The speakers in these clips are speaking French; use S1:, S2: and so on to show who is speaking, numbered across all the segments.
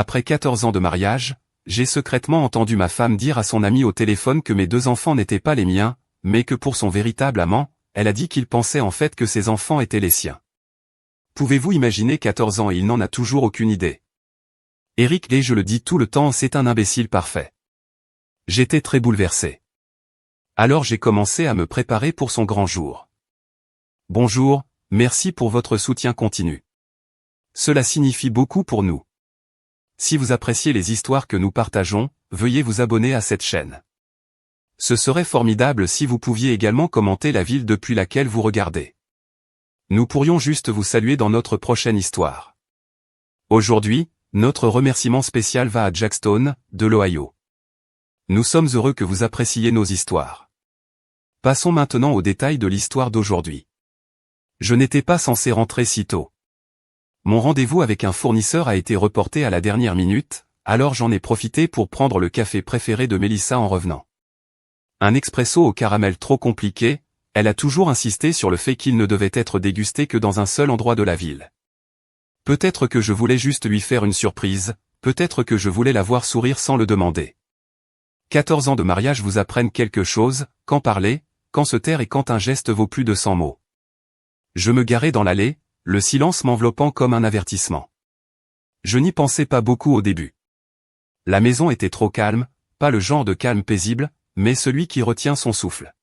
S1: Après 14 ans de mariage, j'ai secrètement entendu ma femme dire à son ami au téléphone que mes 2 enfants n'étaient pas les miens, mais que pour son véritable amant, elle a dit qu'il pensait en fait que ses enfants étaient les siens. Pouvez-vous imaginer 14 ans et il n'en a toujours aucune idée? Eric, et je le dis tout le temps, c'est un imbécile parfait. J'étais très bouleversé. Alors j'ai commencé à me préparer pour son grand jour. Bonjour, merci pour votre soutien continu. Cela signifie beaucoup pour nous. Si vous appréciez les histoires que nous partageons, veuillez vous abonner à cette chaîne. Ce serait formidable si vous pouviez également commenter la ville depuis laquelle vous regardez. Nous pourrions juste vous saluer dans notre prochaine histoire. Aujourd'hui, notre remerciement spécial va à Jackson, de l'Ohio. Nous sommes heureux que vous appréciez nos histoires. Passons maintenant aux détails de l'histoire d'aujourd'hui. Je n'étais pas censé rentrer si tôt. Mon rendez-vous avec un fournisseur a été reporté à la dernière minute, alors j'en ai profité pour prendre le café préféré de Mélissa en revenant. Un expresso au caramel trop compliqué, elle a toujours insisté sur le fait qu'il ne devait être dégusté que dans un seul endroit de la ville. Peut-être que je voulais juste lui faire une surprise, peut-être que je voulais la voir sourire sans le demander. 14 ans de mariage vous apprennent quelque chose, quand parler, quand se taire et quand un geste vaut plus de 100 mots. Je me garais dans l'allée, le silence m'enveloppant comme un avertissement. Je n'y pensais pas beaucoup au début. La maison était trop calme, pas le genre de calme paisible, mais celui qui retient son souffle.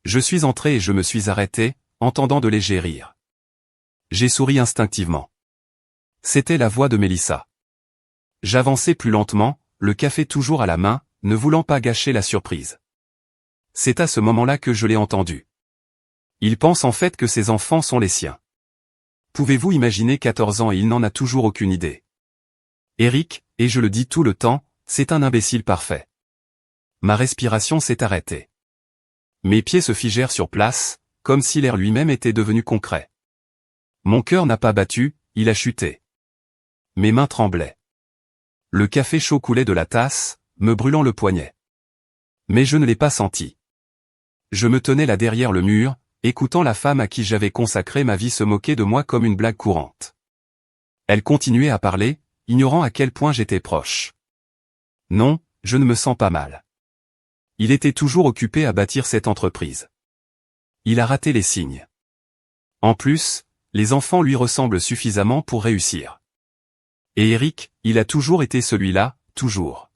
S1: Je suis entré et je me suis arrêté, entendant de légers rires. J'ai souri instinctivement. C'était la voix de Mélissa. J'avançais plus lentement, le café toujours à la main, ne voulant pas gâcher la surprise. C'est à ce moment-là que je l'ai entendu. Il pense en fait que ses enfants sont les siens. Pouvez-vous imaginer 14 ans et il n'en a toujours aucune idée. Eric, et je le dis tout le temps, c'est un imbécile parfait. Ma respiration s'est arrêtée. Mes pieds se figèrent sur place, comme si l'air lui-même était devenu concret. Mon cœur n'a pas battu, il a chuté. Mes mains tremblaient. Le café chaud coulait de la tasse, me brûlant le poignet. Mais je ne l'ai pas senti. Je me tenais là derrière le mur, écoutant la femme à qui j'avais consacré ma vie se moquer de moi comme une blague courante. Elle continuait à parler, ignorant à quel point j'étais proche. Non, je ne me sens pas mal. Il était toujours occupé à bâtir cette entreprise. Il a raté les signes. En plus, les enfants lui ressemblent suffisamment pour réussir. Et Eric, il a toujours été celui-là, toujours.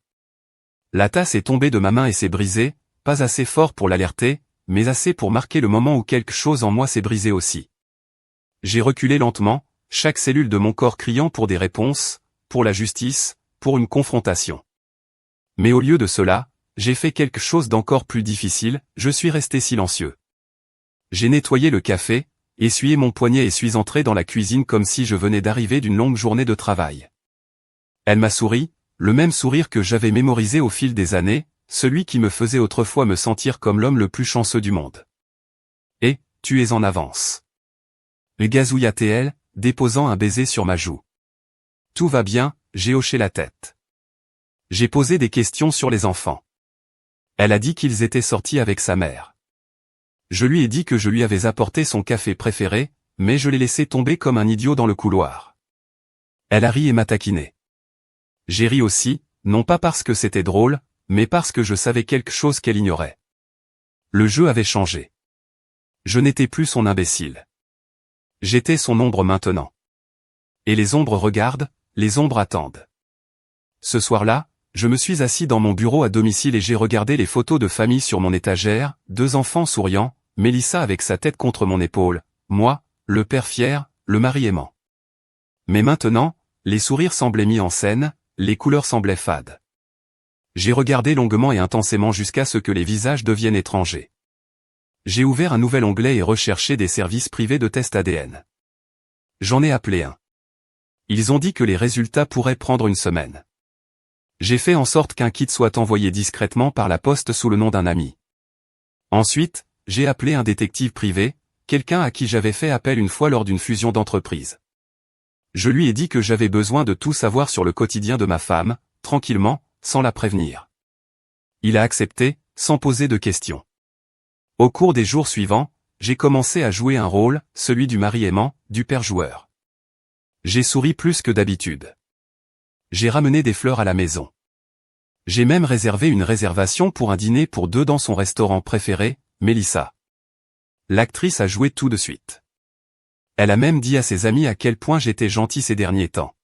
S1: La tasse est tombée de ma main et s'est brisée, pas assez fort pour l'alerter, mais assez pour marquer le moment où quelque chose en moi s'est brisé aussi. J'ai reculé lentement, chaque cellule de mon corps criant pour des réponses, pour la justice, pour une confrontation. Mais au lieu de cela, j'ai fait quelque chose d'encore plus difficile, je suis resté silencieux. J'ai nettoyé le café, essuyé mon poignet et suis entré dans la cuisine comme si je venais d'arriver d'une longue journée de travail. Elle m'a souri, le même sourire que j'avais mémorisé au fil des années, celui qui me faisait autrefois me sentir comme l'homme le plus chanceux du monde. Et, tu es en avance. Gazouilla-t-elle, déposant un baiser sur ma joue. Tout va bien, j'ai hoché la tête. J'ai posé des questions sur les enfants. Elle a dit qu'ils étaient sortis avec sa mère. Je lui ai dit que je lui avais apporté son café préféré, mais je l'ai laissé tomber comme un idiot dans le couloir. Elle a ri et m'a taquiné. J'ai ri aussi, non pas parce que c'était drôle, mais parce que je savais quelque chose qu'elle ignorait. Le jeu avait changé. Je n'étais plus son imbécile. J'étais son ombre maintenant. Et les ombres regardent, les ombres attendent. Ce soir-là, je me suis assis dans mon bureau à domicile et j'ai regardé les photos de famille sur mon étagère, 2 enfants souriants, Mélissa avec sa tête contre mon épaule, moi, le père fier, le mari aimant. Mais maintenant, les sourires semblaient mis en scène, les couleurs semblaient fades. J'ai regardé longuement et intensément jusqu'à ce que les visages deviennent étrangers. J'ai ouvert un nouvel onglet et recherché des services privés de test ADN. J'en ai appelé un. Ils ont dit que les résultats pourraient prendre une semaine. J'ai fait en sorte qu'un kit soit envoyé discrètement par la poste sous le nom d'un ami. Ensuite, j'ai appelé un détective privé, quelqu'un à qui j'avais fait appel une fois lors d'une fusion d'entreprise. Je lui ai dit que j'avais besoin de tout savoir sur le quotidien de ma femme, tranquillement, sans la prévenir. Il a accepté, sans poser de questions. Au cours des jours suivants, j'ai commencé à jouer un rôle, celui du mari aimant, du père joueur. J'ai souri plus que d'habitude. J'ai ramené des fleurs à la maison. J'ai même réservé une réservation pour un dîner pour deux dans son restaurant préféré, Mélissa. L'actrice a joué tout de suite. Elle a même dit à ses amis à quel point j'étais gentil ces derniers temps.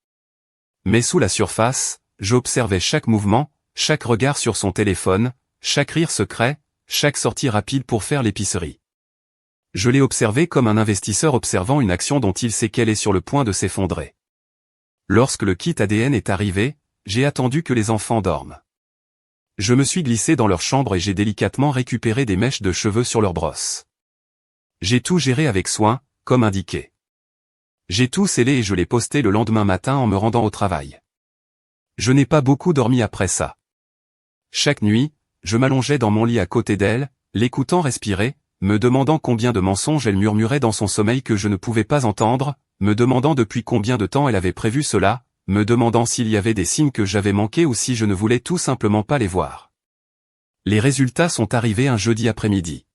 S1: Mais sous la surface, j'observais chaque mouvement, chaque regard sur son téléphone, chaque rire secret, chaque sortie rapide pour faire l'épicerie. Je l'ai observé comme un investisseur observant une action dont il sait qu'elle est sur le point de s'effondrer. Lorsque le kit ADN est arrivé, j'ai attendu que les enfants dorment. Je me suis glissé dans leur chambre et j'ai délicatement récupéré des mèches de cheveux sur leur brosse. J'ai tout géré avec soin, comme indiqué. J'ai tout scellé et je l'ai posté le lendemain matin en me rendant au travail. Je n'ai pas beaucoup dormi après ça. Chaque nuit, je m'allongeais dans mon lit à côté d'elle, l'écoutant respirer, me demandant combien de mensonges elle murmurait dans son sommeil que je ne pouvais pas entendre, me demandant depuis combien de temps elle avait prévu cela, me demandant s'il y avait des signes que j'avais manqués ou si je ne voulais tout simplement pas les voir. Les résultats sont arrivés un jeudi après-midi.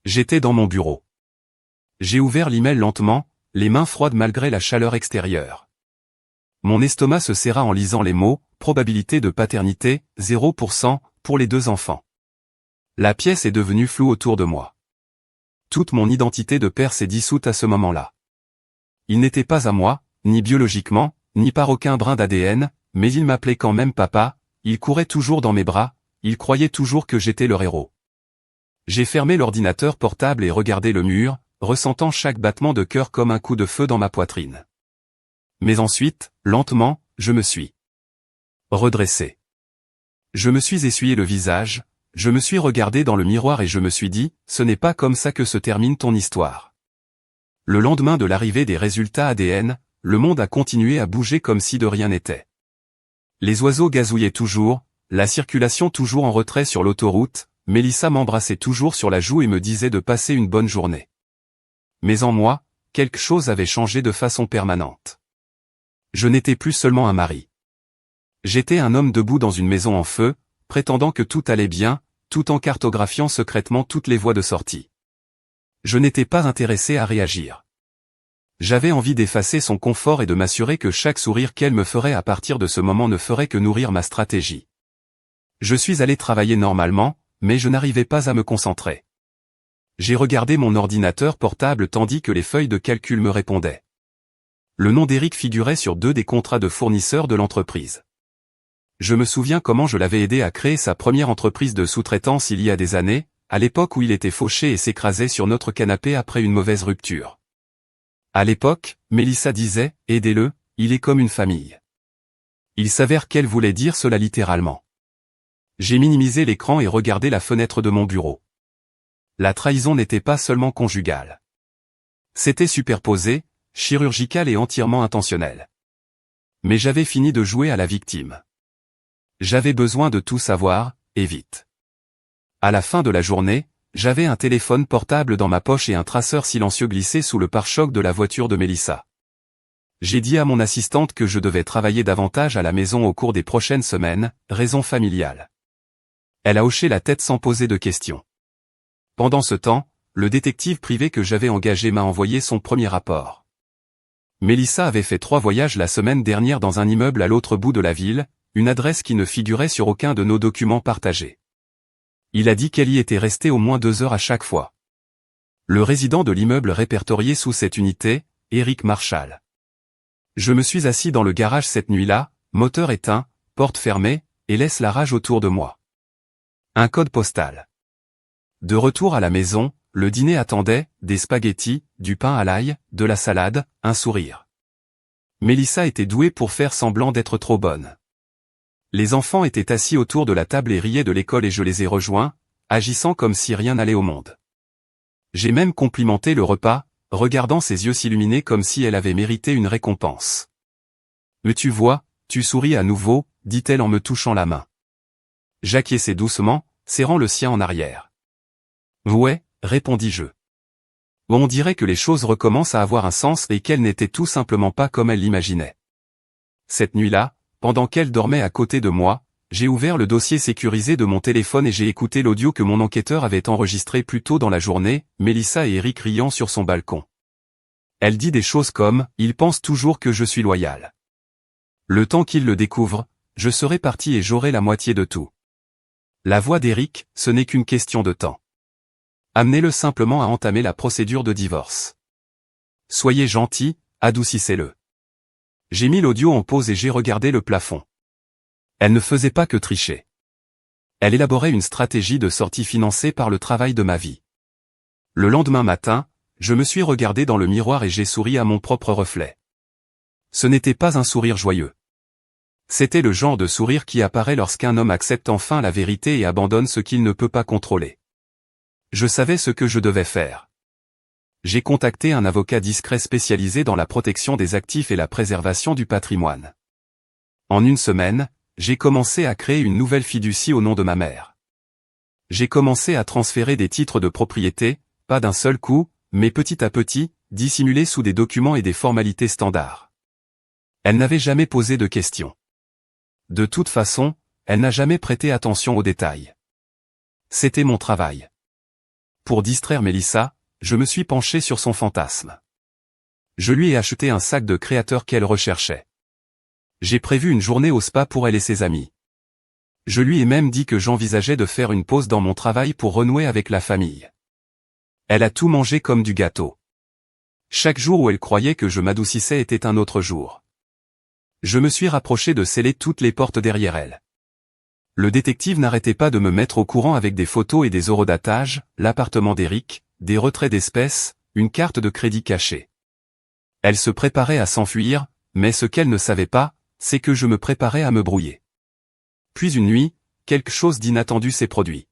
S1: J'étais dans mon bureau. J'ai ouvert l'email lentement, les mains froides malgré la chaleur extérieure. Mon estomac se serra en lisant les mots, probabilité de paternité, 0% pour les deux enfants. La pièce est devenue floue autour de moi. Toute mon identité de père s'est dissoute à ce moment-là. Il n'était pas à moi, ni biologiquement, ni par aucun brin d'ADN, mais il m'appelait quand même papa, il courait toujours dans mes bras, il croyait toujours que j'étais leur héros. J'ai fermé l'ordinateur portable et regardé le mur, ressentant chaque battement de cœur comme un coup de feu dans ma poitrine. Mais ensuite, lentement, je me suis redressé. Je me suis essuyé le visage, je me suis regardé dans le miroir et je me suis dit, ce n'est pas comme ça que se termine ton histoire. Le lendemain de l'arrivée des résultats ADN, le monde a continué à bouger comme si de rien n'était. Les oiseaux gazouillaient toujours, la circulation toujours en retrait sur l'autoroute, Mélissa m'embrassait toujours sur la joue et me disait de passer une bonne journée. Mais en moi, quelque chose avait changé de façon permanente. Je n'étais plus seulement un mari. J'étais un homme debout dans une maison en feu, prétendant que tout allait bien, tout en cartographiant secrètement toutes les voies de sortie. Je n'étais pas intéressé à réagir. J'avais envie d'effacer son confort et de m'assurer que chaque sourire qu'elle me ferait à partir de ce moment ne ferait que nourrir ma stratégie. Je suis allé travailler normalement, mais je n'arrivais pas à me concentrer. J'ai regardé mon ordinateur portable tandis que les feuilles de calcul me répondaient. Le nom d'Éric figurait sur 2 des contrats de fournisseurs de l'entreprise. Je me souviens comment je l'avais aidé à créer sa première entreprise de sous-traitance il y a des années, à l'époque où il était fauché et s'écrasait sur notre canapé après une mauvaise rupture. À l'époque, Mélissa disait, aidez-le, il est comme une famille. Il s'avère qu'elle voulait dire cela littéralement. J'ai minimisé l'écran et regardé la fenêtre de mon bureau. La trahison n'était pas seulement conjugale. C'était superposé, chirurgical et entièrement intentionnel. Mais j'avais fini de jouer à la victime. J'avais besoin de tout savoir, et vite. À la fin de la journée, j'avais un téléphone portable dans ma poche et un traceur silencieux glissé sous le pare-choc de la voiture de Mélissa. J'ai dit à mon assistante que je devais travailler davantage à la maison au cours des prochaines semaines, raison familiale. Elle a hoché la tête sans poser de questions. Pendant ce temps, le détective privé que j'avais engagé m'a envoyé son premier rapport. Mélissa avait fait 3 voyages la semaine dernière dans un immeuble à l'autre bout de la ville, une adresse qui ne figurait sur aucun de nos documents partagés. Il a dit qu'elle y était restée au moins 2 heures à chaque fois. Le résident de l'immeuble répertorié sous cette unité, Eric Marshall. Je me suis assis dans le garage cette nuit-là, moteur éteint, porte fermée, et laisse la rage autour de moi. Un code postal. De retour à la maison, le dîner attendait, des spaghettis, du pain à l'ail, de la salade, un sourire. Mélissa était douée pour faire semblant d'être trop bonne. Les enfants étaient assis autour de la table et riaient de l'école et je les ai rejoints, agissant comme si rien n'allait au monde. J'ai même complimenté le repas, regardant ses yeux s'illuminer comme si elle avait mérité une récompense. « Mais tu vois, tu souris à nouveau », dit-elle en me touchant la main. J'acquiesçai doucement, serrant le sien en arrière. « Ouais », répondis-je. On dirait que les choses recommencent à avoir un sens et qu'elle n'était tout simplement pas comme elle l'imaginait. Cette nuit-là, pendant qu'elle dormait à côté de moi, j'ai ouvert le dossier sécurisé de mon téléphone et j'ai écouté l'audio que mon enquêteur avait enregistré plus tôt dans la journée, Mélissa et Eric riant sur son balcon. Elle dit des choses comme « Il pense toujours que je suis loyal. Le temps qu'il le découvre, je serai parti et j'aurai la moitié de tout. La voix d'Eric, ce n'est qu'une question de temps. Amenez-le simplement à entamer la procédure de divorce. Soyez gentil, adoucissez-le. J'ai mis l'audio en pause et j'ai regardé le plafond. Elle ne faisait pas que tricher. Elle élaborait une stratégie de sortie financée par le travail de ma vie. Le lendemain matin, je me suis regardé dans le miroir et j'ai souri à mon propre reflet. Ce n'était pas un sourire joyeux. C'était le genre de sourire qui apparaît lorsqu'un homme accepte enfin la vérité et abandonne ce qu'il ne peut pas contrôler. Je savais ce que je devais faire. J'ai contacté un avocat discret spécialisé dans la protection des actifs et la préservation du patrimoine. En une semaine, j'ai commencé à créer une nouvelle fiducie au nom de ma mère. J'ai commencé à transférer des titres de propriété, pas d'un seul coup, mais petit à petit, dissimulés sous des documents et des formalités standards. Elle n'avait jamais posé de questions. De toute façon, elle n'a jamais prêté attention aux détails. C'était mon travail. Pour distraire Mélissa, je me suis penché sur son fantasme. Je lui ai acheté un sac de créateur qu'elle recherchait. J'ai prévu une journée au spa pour elle et ses amis. Je lui ai même dit que j'envisageais de faire une pause dans mon travail pour renouer avec la famille. Elle a tout mangé comme du gâteau. Chaque jour où elle croyait que je m'adoucissais était un autre jour. Je me suis rapproché de sceller toutes les portes derrière elle. Le détective n'arrêtait pas de me mettre au courant avec des photos et des eurodatages, l'appartement d'Eric, des retraits d'espèces, une carte de crédit cachée. Elle se préparait à s'enfuir, mais ce qu'elle ne savait pas, c'est que je me préparais à me brouiller. Puis une nuit, quelque chose d'inattendu s'est produit.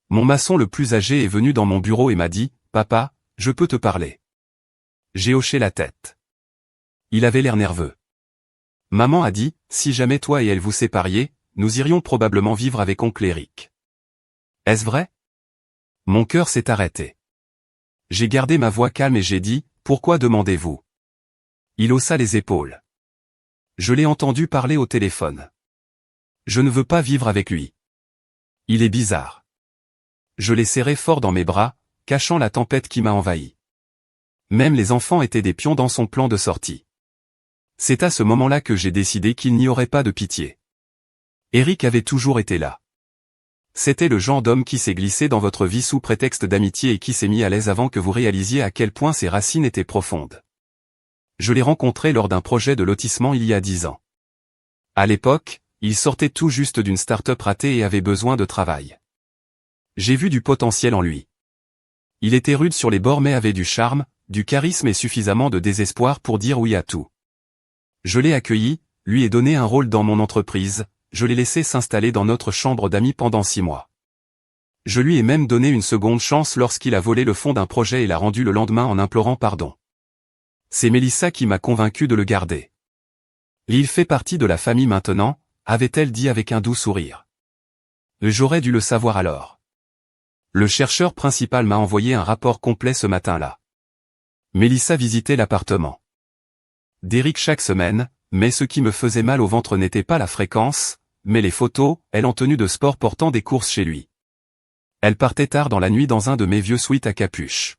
S1: Mon maçon le plus âgé est venu dans mon bureau et m'a dit « Papa, je peux te parler ». J'ai hoché la tête. Il avait l'air nerveux. Maman a dit « Si jamais toi et elle vous sépariez, nous irions probablement vivre avec oncle Eric. » Est-ce vrai? Mon cœur s'est arrêté. J'ai gardé ma voix calme et j'ai dit « Pourquoi demandez-vous » Il haussa les épaules. Je l'ai entendu parler au téléphone. Je ne veux pas vivre avec lui. Il est bizarre. Je l'ai serré fort dans mes bras, cachant la tempête qui m'a envahi. Même les enfants étaient des pions dans son plan de sortie. C'est à ce moment-là que j'ai décidé qu'il n'y aurait pas de pitié. Eric avait toujours été là. C'était le genre d'homme qui s'est glissé dans votre vie sous prétexte d'amitié et qui s'est mis à l'aise avant que vous réalisiez à quel point ses racines étaient profondes. Je l'ai rencontré lors d'un projet de lotissement il y a 10 ans. À l'époque, il sortait tout juste d'une start-up ratée et avait besoin de travail. J'ai vu du potentiel en lui. Il était rude sur les bords mais avait du charme, du charisme et suffisamment de désespoir pour dire oui à tout. Je l'ai accueilli, lui ai donné un rôle dans mon entreprise, je l'ai laissé s'installer dans notre chambre d'amis pendant 6 mois. Je lui ai même donné une seconde chance lorsqu'il a volé le fond d'un projet et l'a rendu le lendemain en implorant pardon. C'est Mélissa qui m'a convaincu de le garder. Il fait partie de la famille maintenant, avait-elle dit avec un doux sourire. J'aurais dû le savoir alors. Le chercheur principal m'a envoyé un rapport complet ce matin-là. Mélissa visitait l'appartement d'Eric chaque semaine, mais ce qui me faisait mal au ventre n'était pas la fréquence, mais les photos, elle en tenue de sport portant des courses chez lui. Elle partait tard dans la nuit dans un de mes vieux sweats à capuche.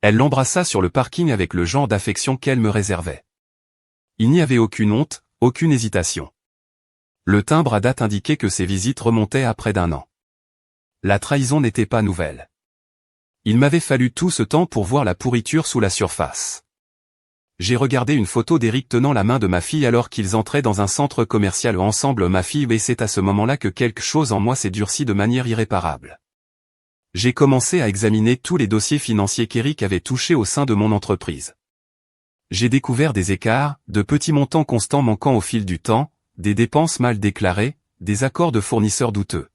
S1: Elle l'embrassa sur le parking avec le genre d'affection qu'elle me réservait. Il n'y avait aucune honte, aucune hésitation. Le timbre à date indiquait que ces visites remontaient à près d'1 an. La trahison n'était pas nouvelle. Il m'avait fallu tout ce temps pour voir la pourriture sous la surface. J'ai regardé une photo d'Eric tenant la main de ma fille alors qu'ils entraient dans un centre commercial ensemble ma fille et c'est à ce moment-là que quelque chose en moi s'est durci de manière irréparable. J'ai commencé à examiner tous les dossiers financiers qu'Eric avait touchés au sein de mon entreprise. J'ai découvert des écarts, de petits montants constants manquant au fil du temps, des dépenses mal déclarées, des accords de fournisseurs douteux.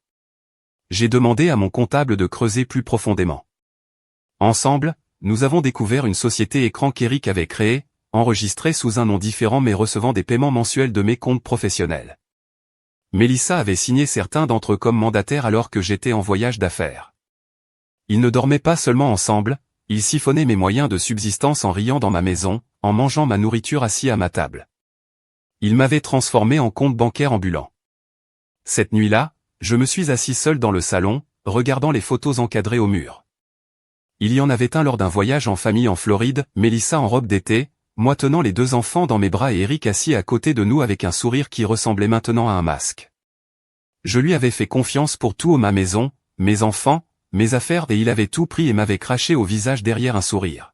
S1: J'ai demandé à mon comptable de creuser plus profondément. Ensemble, nous avons découvert une société écran qu'Eric avait créée, enregistrée sous un nom différent mais recevant des paiements mensuels de mes comptes professionnels. Mélissa avait signé certains d'entre eux comme mandataires alors que j'étais en voyage d'affaires. Ils ne dormaient pas seulement ensemble, ils siphonnaient mes moyens de subsistance en riant dans ma maison, en mangeant ma nourriture assis à ma table. Ils m'avaient transformé en compte bancaire ambulant. Cette nuit-là, je me suis assis seul dans le salon, regardant les photos encadrées au mur. Il y en avait un lors d'un voyage en famille en Floride, Mélissa en robe d'été, moi tenant les 2 enfants dans mes bras et Eric assis à côté de nous avec un sourire qui ressemblait maintenant à un masque. Je lui avais fait confiance pour tout ma maison, mes enfants, mes affaires et il avait tout pris et m'avait craché au visage derrière un sourire.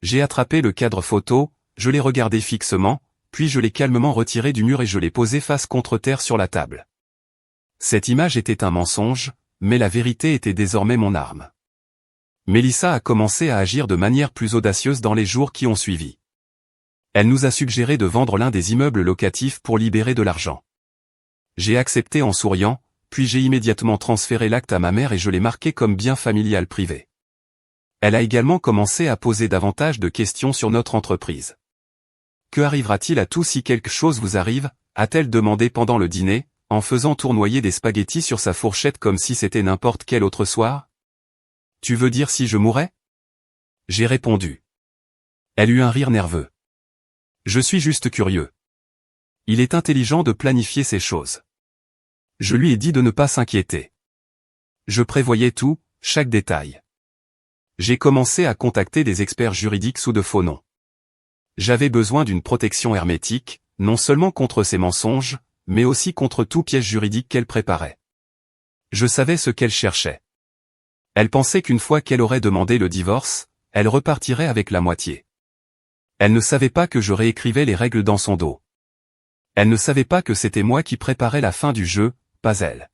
S1: J'ai attrapé le cadre photo, je l'ai regardé fixement, puis je l'ai calmement retiré du mur et je l'ai posé face contre terre sur la table. Cette image était un mensonge, mais la vérité était désormais mon arme. Mélissa a commencé à agir de manière plus audacieuse dans les jours qui ont suivi. Elle nous a suggéré de vendre l'un des immeubles locatifs pour libérer de l'argent. J'ai accepté en souriant, puis j'ai immédiatement transféré l'acte à ma mère et je l'ai marqué comme bien familial privé. Elle a également commencé à poser davantage de questions sur notre entreprise. Que arrivera-t-il à tout si quelque chose vous arrive, a-t-elle demandé pendant le dîner, en faisant tournoyer des spaghettis sur sa fourchette comme si c'était n'importe quel autre soir? Tu veux dire si je mourais? J'ai répondu. Elle eut un rire nerveux. Je suis juste curieux. Il est intelligent de planifier ces choses. Je lui ai dit de ne pas s'inquiéter. Je prévoyais tout, chaque détail. J'ai commencé à contacter des experts juridiques sous de faux noms. J'avais besoin d'une protection hermétique, non seulement contre ces mensonges, mais aussi contre tout piège juridique qu'elle préparait. Je savais ce qu'elle cherchait. Elle pensait qu'une fois qu'elle aurait demandé le divorce, elle repartirait avec la moitié. Elle ne savait pas que je réécrivais les règles dans son dos. Elle ne savait pas que c'était moi qui préparais la fin du jeu, pas elle.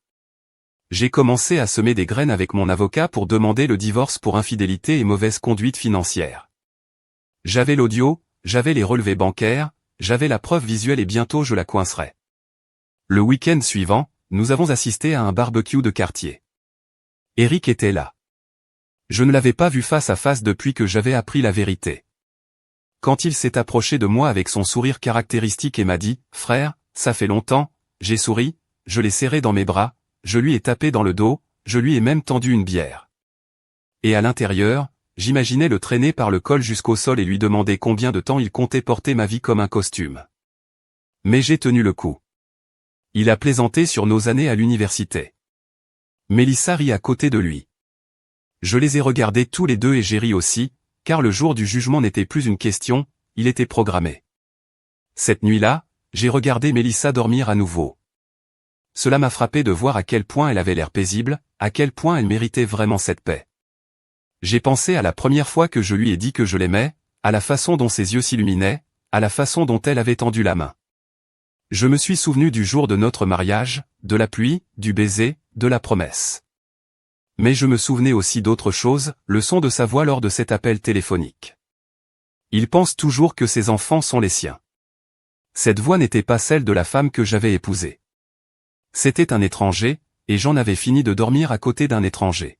S1: J'ai commencé à semer des graines avec mon avocat pour demander le divorce pour infidélité et mauvaise conduite financière. J'avais l'audio, j'avais les relevés bancaires, j'avais la preuve visuelle et bientôt je la coincerais. Le week-end suivant, nous avons assisté à un barbecue de quartier. Eric était là. Je ne l'avais pas vu face à face depuis que j'avais appris la vérité. Quand il s'est approché de moi avec son sourire caractéristique et m'a dit « Frère, ça fait longtemps », j'ai souri, je l'ai serré dans mes bras, je lui ai tapé dans le dos, je lui ai même tendu une bière. Et à l'intérieur, j'imaginais le traîner par le col jusqu'au sol et lui demander combien de temps il comptait porter ma vie comme un costume. Mais j'ai tenu le coup. Il a plaisanté sur nos années à l'université. Mélissa rit à côté de lui. Je les ai regardés tous les deux et j'ai ri aussi, car le jour du jugement n'était plus une question, il était programmé. Cette nuit-là, j'ai regardé Mélissa dormir à nouveau. Cela m'a frappé de voir à quel point elle avait l'air paisible, à quel point elle méritait vraiment cette paix. J'ai pensé à la première fois que je lui ai dit que je l'aimais, à la façon dont ses yeux s'illuminaient, à la façon dont elle avait tendu la main. Je me suis souvenu du jour de notre mariage, de la pluie, du baiser, de la promesse. Mais je me souvenais aussi d'autre chose, le son de sa voix lors de cet appel téléphonique. Il pense toujours que ses enfants sont les siens. Cette voix n'était pas celle de la femme que j'avais épousée. C'était un étranger, et j'en avais fini de dormir à côté d'un étranger.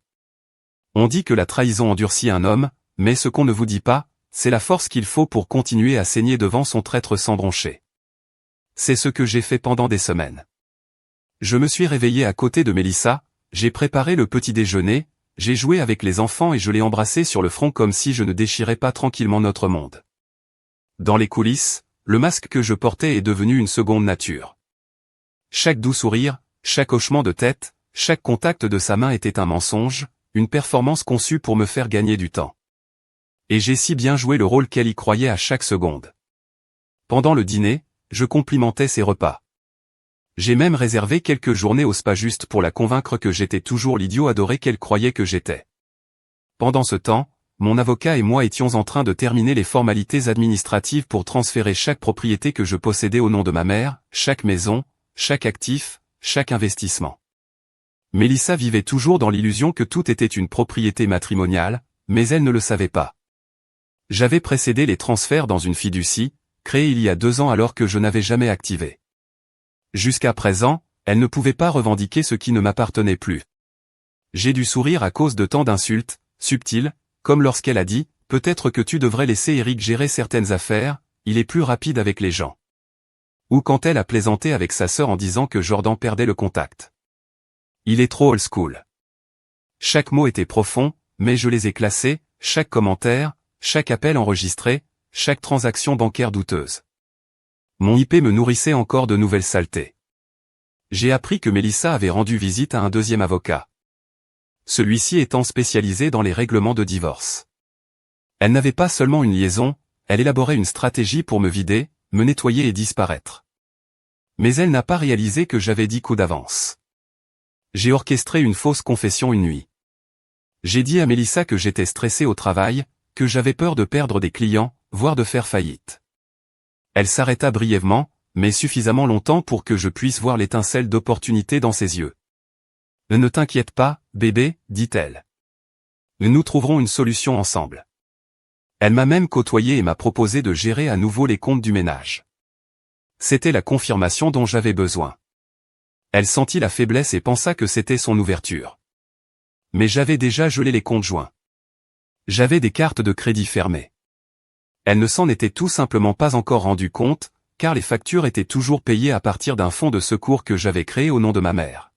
S1: On dit que la trahison endurcit un homme, mais ce qu'on ne vous dit pas, c'est la force qu'il faut pour continuer à saigner devant son traître sans broncher. C'est ce que j'ai fait pendant des semaines. Je me suis réveillé à côté de Mélissa, j'ai préparé le petit déjeuner, j'ai joué avec les enfants et je l'ai embrassé sur le front comme si je ne déchirais pas tranquillement notre monde. Dans les coulisses, le masque que je portais est devenu une seconde nature. Chaque doux sourire, chaque hochement de tête, chaque contact de sa main était un mensonge, une performance conçue pour me faire gagner du temps. Et j'ai si bien joué le rôle qu'elle y croyait à chaque seconde. Pendant le dîner, je complimentais ses repas. J'ai même réservé quelques journées au spa juste pour la convaincre que j'étais toujours l'idiot adoré qu'elle croyait que j'étais. Pendant ce temps, mon avocat et moi étions en train de terminer les formalités administratives pour transférer chaque propriété que je possédais au nom de ma mère, chaque maison, chaque actif, chaque investissement. Mélissa vivait toujours dans l'illusion que tout était une propriété matrimoniale, mais elle ne le savait pas. J'avais précédé les transferts dans une fiducie, créée il y a 2 ans alors que je n'avais jamais activé. Jusqu'à présent, elle ne pouvait pas revendiquer ce qui ne m'appartenait plus. J'ai dû sourire à cause de tant d'insultes, subtiles, comme lorsqu'elle a dit « Peut-être que tu devrais laisser Eric gérer certaines affaires, il est plus rapide avec les gens. » Ou quand elle a plaisanté avec sa sœur en disant que Jordan perdait le contact. Il est trop old school. Chaque mot était profond, mais je les ai classés, chaque commentaire, chaque appel enregistré, chaque transaction bancaire douteuse. Mon IP me nourrissait encore de nouvelles saletés. J'ai appris que Mélissa avait rendu visite à un deuxième avocat. Celui-ci étant spécialisé dans les règlements de divorce. Elle n'avait pas seulement une liaison, elle élaborait une stratégie pour me vider, me nettoyer et disparaître. Mais elle n'a pas réalisé que j'avais 10 coups d'avance. J'ai orchestré une fausse confession une nuit. J'ai dit à Mélissa que j'étais stressé au travail, que j'avais peur de perdre des clients, voire de faire faillite. Elle s'arrêta brièvement, mais suffisamment longtemps pour que je puisse voir l'étincelle d'opportunité dans ses yeux. « Ne t'inquiète pas, bébé, dit-elle. Nous trouverons une solution ensemble. » Elle m'a même côtoyé et m'a proposé de gérer à nouveau les comptes du ménage. C'était la confirmation dont j'avais besoin. Elle sentit la faiblesse et pensa que c'était son ouverture. Mais j'avais déjà gelé les comptes joints. J'avais des cartes de crédit fermées. Elle ne s'en était tout simplement pas encore rendue compte, car les factures étaient toujours payées à partir d'un fonds de secours que j'avais créé au nom de ma mère.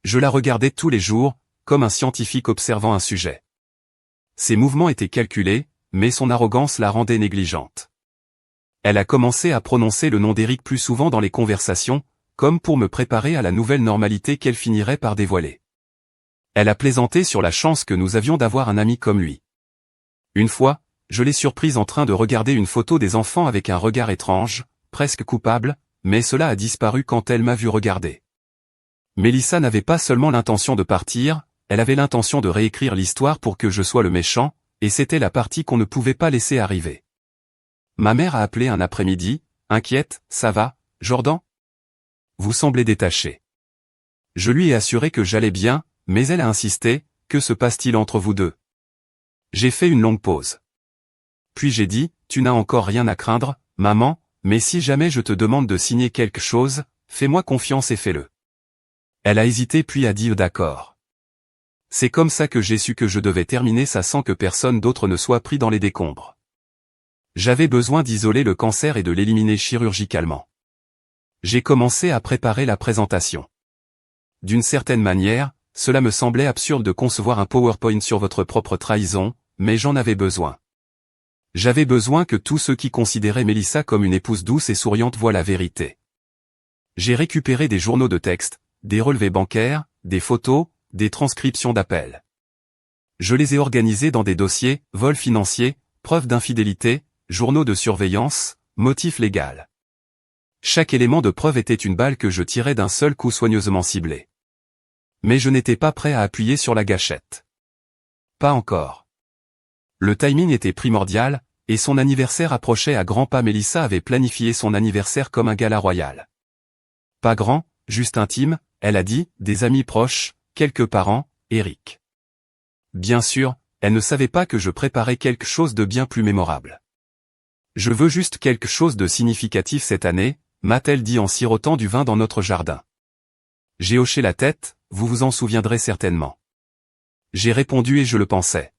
S1: Je la regardais tous les jours, comme un scientifique observant un sujet. Ses mouvements étaient calculés, mais son arrogance la rendait négligente. Elle a commencé à prononcer le nom d'Éric plus souvent dans les conversations, comme pour me préparer à la nouvelle normalité qu'elle finirait par dévoiler. Elle a plaisanté sur la chance que nous avions d'avoir un ami comme lui. Une fois, je l'ai surprise en train de regarder une photo des enfants avec un regard étrange, presque coupable, mais cela a disparu quand elle m'a vu regarder. Mélissa n'avait pas seulement l'intention de partir, elle avait l'intention de réécrire l'histoire pour que je sois le méchant, et c'était la partie qu'on ne pouvait pas laisser arriver. Ma mère a appelé un après-midi, inquiète, « Ça va, Jordan ? Vous semblez détaché. » Je lui ai assuré que j'allais bien, mais elle a insisté, « Que se passe-t-il entre vous deux ?» J'ai fait une longue pause. Puis j'ai dit, « Tu n'as encore rien à craindre, maman, mais si jamais je te demande de signer quelque chose, fais-moi confiance et fais-le. » Elle a hésité puis a dit « D'accord. » C'est comme ça que j'ai su que je devais terminer ça sans que personne d'autre ne soit pris dans les décombres. J'avais besoin d'isoler le cancer et de l'éliminer chirurgicalement. J'ai commencé à préparer la présentation. D'une certaine manière, cela me semblait absurde de concevoir un PowerPoint sur votre propre trahison, mais j'en avais besoin. J'avais besoin que tous ceux qui considéraient Mélissa comme une épouse douce et souriante voient la vérité. J'ai récupéré des journaux de texte, des relevés bancaires, des photos, des transcriptions d'appels. Je les ai organisés dans des dossiers, vol financier, preuves d'infidélité, journaux de surveillance, motif légal. Chaque élément de preuve était une balle que je tirais d'un seul coup soigneusement ciblée. Mais je n'étais pas prêt à appuyer sur la gâchette. Pas encore. Le timing était primordial, et son anniversaire approchait à grands pas. Mélissa avait planifié son anniversaire comme un gala royal. Pas grand, juste intime, elle a dit, des amis proches, quelques parents, Éric. Bien sûr, elle ne savait pas que je préparais quelque chose de bien plus mémorable. Je veux juste quelque chose de significatif cette année, m'a-t-elle dit en sirotant du vin dans notre jardin. J'ai hoché la tête, vous vous en souviendrez certainement. J'ai répondu et je le pensais.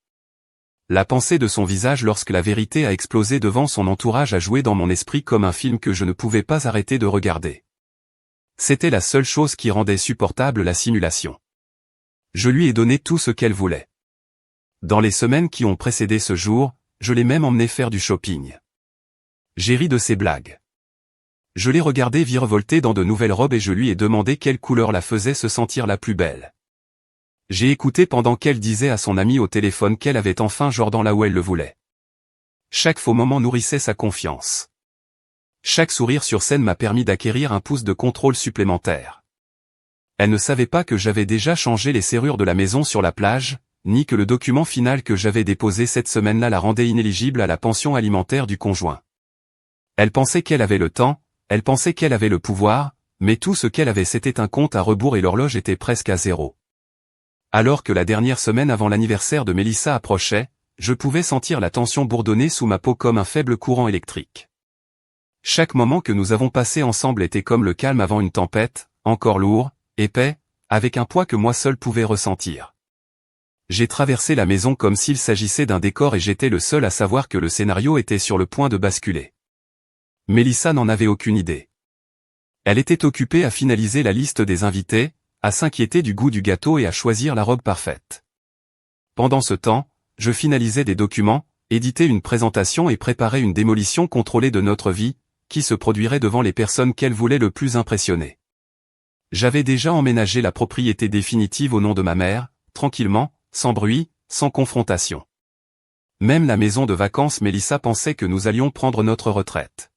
S1: La pensée de son visage lorsque la vérité a explosé devant son entourage a joué dans mon esprit comme un film que je ne pouvais pas arrêter de regarder. C'était la seule chose qui rendait supportable la simulation. Je lui ai donné tout ce qu'elle voulait. Dans les semaines qui ont précédé ce jour, je l'ai même emmené faire du shopping. J'ai ri de ses blagues. Je l'ai regardée virevolter dans de nouvelles robes et je lui ai demandé quelle couleur la faisait se sentir la plus belle. J'ai écouté pendant qu'elle disait à son ami au téléphone qu'elle avait enfin Jordan là où elle le voulait. Chaque faux moment nourrissait sa confiance. Chaque sourire sur scène m'a permis d'acquérir un pouce de contrôle supplémentaire. Elle ne savait pas que j'avais déjà changé les serrures de la maison sur la plage, ni que le document final que j'avais déposé cette semaine-là la rendait inéligible à la pension alimentaire du conjoint. Elle pensait qu'elle avait le temps, elle pensait qu'elle avait le pouvoir, mais tout ce qu'elle avait c'était un compte à rebours et l'horloge était presque à zéro. Alors que la dernière semaine avant l'anniversaire de Mélissa approchait, je pouvais sentir la tension bourdonner sous ma peau comme un faible courant électrique. Chaque moment que nous avons passé ensemble était comme le calme avant une tempête, encore lourd, épais, avec un poids que moi seul pouvais ressentir. J'ai traversé la maison comme s'il s'agissait d'un décor et j'étais le seul à savoir que le scénario était sur le point de basculer. Mélissa n'en avait aucune idée. Elle était occupée à finaliser la liste des invités, à s'inquiéter du goût du gâteau et à choisir la robe parfaite. Pendant ce temps, je finalisais des documents, éditais une présentation et préparais une démolition contrôlée de notre vie, qui se produirait devant les personnes qu'elle voulait le plus impressionner. J'avais déjà emménagé la propriété définitive au nom de ma mère, tranquillement, sans bruit, sans confrontation. Même la maison de vacances Mélissa pensait que nous allions prendre notre retraite.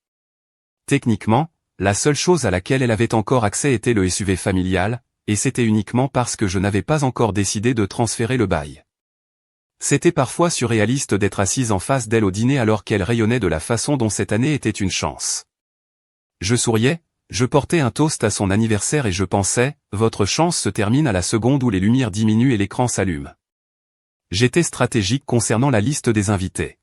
S1: Techniquement, la seule chose à laquelle elle avait encore accès était le SUV familial, et c'était uniquement parce que je n'avais pas encore décidé de transférer le bail. C'était parfois surréaliste d'être assise en face d'elle au dîner alors qu'elle rayonnait de la façon dont cette année était une chance. Je souriais, je portais un toast à son anniversaire et je pensais, votre chance se termine à la seconde où les lumières diminuent et l'écran s'allume. J'étais stratégique concernant la liste des invités.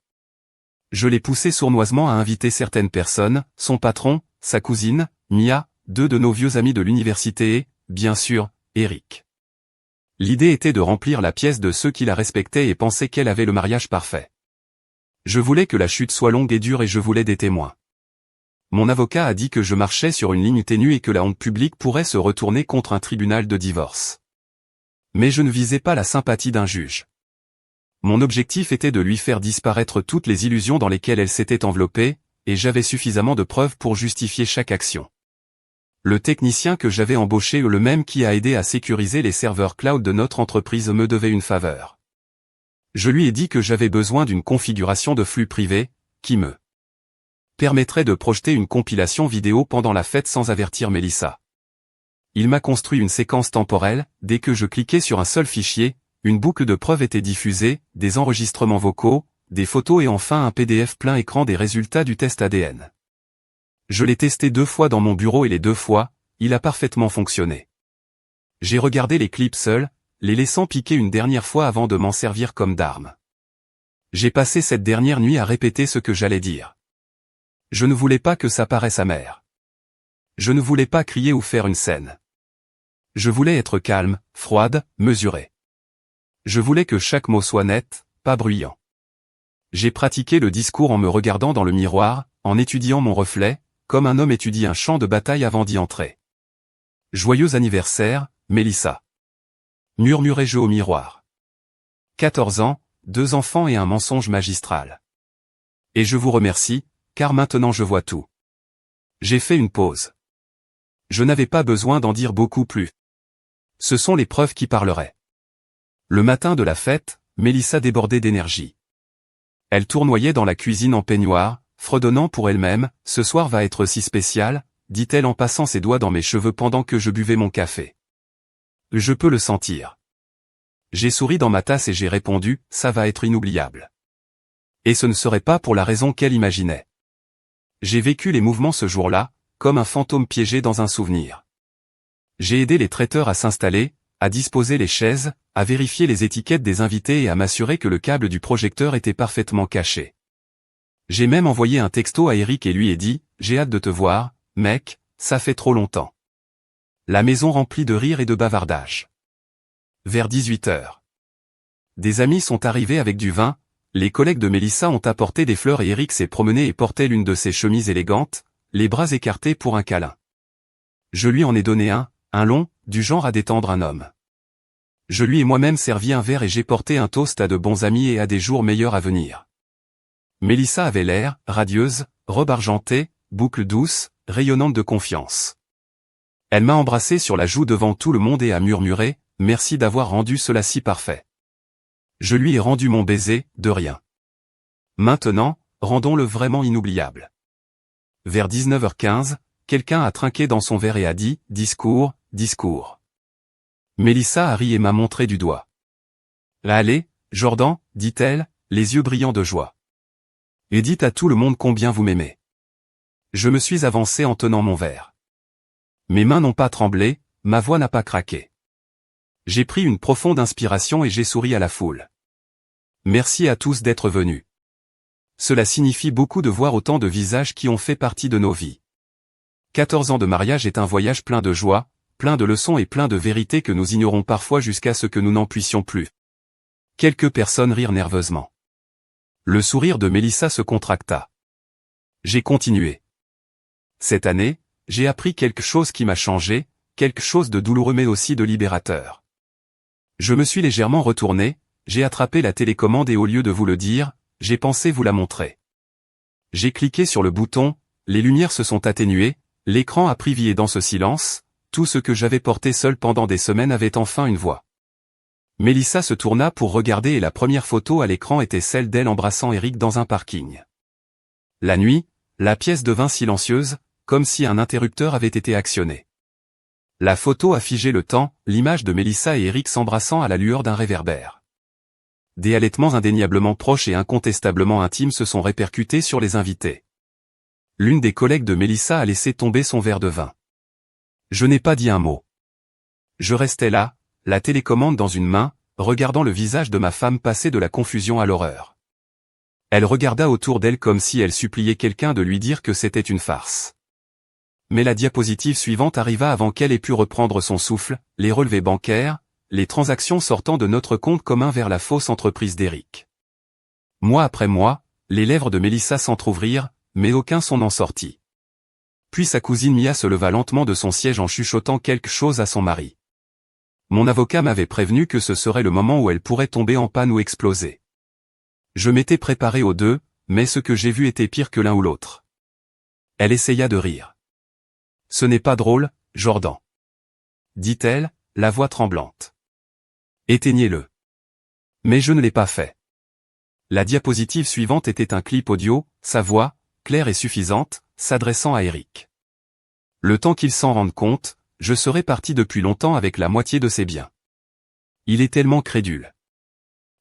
S1: Je l'ai poussé sournoisement à inviter certaines personnes, son patron, sa cousine, Mia, 2 de nos vieux amis de l'université et, bien sûr, Eric. L'idée était de remplir la pièce de ceux qui la respectaient et pensaient qu'elle avait le mariage parfait. Je voulais que la chute soit longue et dure et je voulais des témoins. Mon avocat a dit que je marchais sur une ligne ténue et que la honte publique pourrait se retourner contre un tribunal de divorce. Mais je ne visais pas la sympathie d'un juge. Mon objectif était de lui faire disparaître toutes les illusions dans lesquelles elle s'était enveloppée, et j'avais suffisamment de preuves pour justifier chaque action. Le technicien que j'avais embauché ou le même qui a aidé à sécuriser les serveurs cloud de notre entreprise me devait une faveur. Je lui ai dit que j'avais besoin d'une configuration de flux privé, qui me permettrait de projeter une compilation vidéo pendant la fête sans avertir Mélissa. Il m'a construit une séquence temporelle, dès que je cliquais sur un seul fichier, une boucle de preuves était diffusée, des enregistrements vocaux, des photos et enfin un PDF plein écran des résultats du test ADN. Je l'ai testé 2 fois dans mon bureau et les 2 fois, il a parfaitement fonctionné. J'ai regardé les clips seul, les laissant piquer une dernière fois avant de m'en servir comme d'arme. J'ai passé cette dernière nuit à répéter ce que j'allais dire. Je ne voulais pas que ça paraisse amer. Je ne voulais pas crier ou faire une scène. Je voulais être calme, froide, mesurée. Je voulais que chaque mot soit net, pas bruyant. J'ai pratiqué le discours en me regardant dans le miroir, en étudiant mon reflet, comme un homme étudie un champ de bataille avant d'y entrer. Joyeux anniversaire, Mélissa. Murmurai-je au miroir. 14 ans, 2 enfants et un mensonge magistral. Et je vous remercie, car maintenant je vois tout. J'ai fait une pause. Je n'avais pas besoin d'en dire beaucoup plus. Ce sont les preuves qui parleraient. Le matin de la fête, Mélissa débordait d'énergie. Elle tournoyait dans la cuisine en peignoir, fredonnant pour elle-même, « Ce soir va être si spécial », dit-elle en passant ses doigts dans mes cheveux pendant que je buvais mon café. Je peux le sentir. J'ai souri dans ma tasse et j'ai répondu, « Ça va être inoubliable. » Et ce ne serait pas pour la raison qu'elle imaginait. J'ai vécu les mouvements ce jour-là, comme un fantôme piégé dans un souvenir. J'ai aidé les traiteurs à s'installer, à disposer les chaises, à vérifier les étiquettes des invités et à m'assurer que le câble du projecteur était parfaitement caché. J'ai même envoyé un texto à Eric et lui ai dit, « J'ai hâte de te voir, mec, ça fait trop longtemps. » La maison remplie de rires et de bavardages. Vers 18h. Des amis sont arrivés avec du vin, les collègues de Mélissa ont apporté des fleurs et Eric s'est promené et portait l'une de ses chemises élégantes, les bras écartés pour un câlin. Je lui en ai donné un long, du genre à détendre un homme. Je lui ai moi-même servi un verre et j'ai porté un toast à de bons amis et à des jours meilleurs à venir. Mélissa avait l'air, radieuse, robe argentée, boucle douce, rayonnante de confiance. Elle m'a embrassé sur la joue devant tout le monde et a murmuré, « Merci d'avoir rendu cela si parfait. » Je lui ai rendu mon baiser, de rien. Maintenant, rendons-le vraiment inoubliable. Vers 19h15, quelqu'un a trinqué dans son verre et a dit, « Discours, discours. » Mélissa a ri et m'a montré du doigt. « Allez, Jordan, dit-elle, les yeux brillants de joie. Et dites à tout le monde combien vous m'aimez. » Je me suis avancé en tenant mon verre. Mes mains n'ont pas tremblé, ma voix n'a pas craqué. J'ai pris une profonde inspiration et j'ai souri à la foule. Merci à tous d'être venus. Cela signifie beaucoup de voir autant de visages qui ont fait partie de nos vies. 14 ans de mariage est un voyage plein de joie, plein de leçons et plein de vérités que nous ignorons parfois jusqu'à ce que nous n'en puissions plus. Quelques personnes rirent nerveusement. Le sourire de Mélissa se contracta. J'ai continué. Cette année, j'ai appris quelque chose qui m'a changé, quelque chose de douloureux mais aussi de libérateur. Je me suis légèrement retourné, j'ai attrapé la télécommande et au lieu de vous le dire, j'ai pensé vous la montrer. J'ai cliqué sur le bouton, les lumières se sont atténuées, l'écran a pris vie et dans ce silence, tout ce que j'avais porté seul pendant des semaines avait enfin une voix. Mélissa se tourna pour regarder et la première photo à l'écran était celle d'elle embrassant Eric dans un parking. La nuit, la pièce devint silencieuse, comme si un interrupteur avait été actionné. La photo a figé le temps, l'image de Mélissa et Eric s'embrassant à la lueur d'un réverbère. Des halètements indéniablement proches et incontestablement intimes se sont répercutés sur les invités. L'une des collègues de Mélissa a laissé tomber son verre de vin. Je n'ai pas dit un mot. Je restais là, la télécommande dans une main, regardant le visage de ma femme passer de la confusion à l'horreur. Elle regarda autour d'elle comme si elle suppliait quelqu'un de lui dire que c'était une farce. Mais la diapositive suivante arriva avant qu'elle ait pu reprendre son souffle, les relevés bancaires, les transactions sortant de notre compte commun vers la fausse entreprise d'Eric. Mois après mois, les lèvres de Mélissa s'entr'ouvrirent, mais aucun son n'en sortit. Puis sa cousine Mia se leva lentement de son siège en chuchotant quelque chose à son mari. Mon avocat m'avait prévenu que ce serait le moment où elle pourrait tomber en panne ou exploser. Je m'étais préparé aux deux, mais ce que j'ai vu était pire que l'un ou l'autre. Elle essaya de rire. Ce n'est pas drôle, Jordan, dit-elle, la voix tremblante. Éteignez-le. Mais je ne l'ai pas fait. La diapositive suivante était un clip audio, sa voix, claire et suffisante, s'adressant à Eric. Le temps qu'il s'en rende compte, je serais parti depuis longtemps avec la moitié de ses biens. Il est tellement crédule.